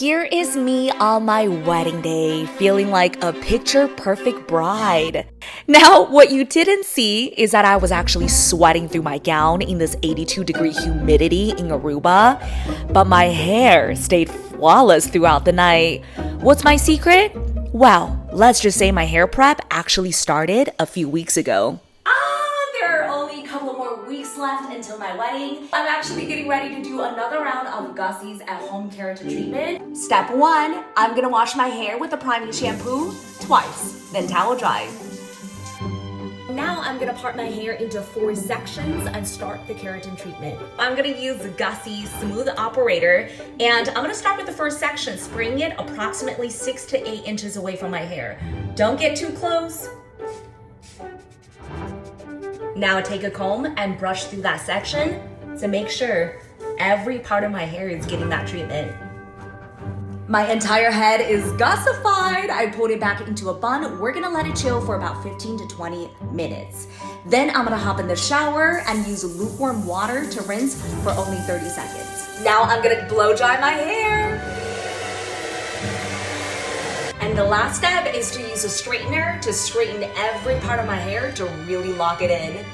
here is me on my wedding day, feeling like a picture-perfect bride. Now, what you didn't see is that I was actually sweating through my gown in this 82-degree humidity in Aruba, but my hair stayed flawless throughout the night. What's my secret? Well, let's just say my hair prep actually started a few weeks ago. There are only a couple more weeks left until my wedding. I'm actually getting ready to do another round of Gussi's at-home keratin treatment. Step 1, I'm gonna wash my hair with a priming shampoo twice, then towel dry. Now I'm gonna part my hair into 4 sections and start the keratin treatment. I'm gonna use the Gussi Smooth Operator, and I'm gonna start with the first section, spraying it approximately 6 to 8 inches away from my hair. Don't get too close. Now take a comb and brush through that section to make sure every part of my hair is getting that treatment. My entire head is gussified. I pulled it back into a bun. We're gonna let it chill for about 15 to 20 minutes. Then I'm gonna hop in the shower and use lukewarm water to rinse for only 30 seconds. Now I'm gonna blow dry my hair. And the last step is to use a straightener to straighten every part of my hair to really lock it in.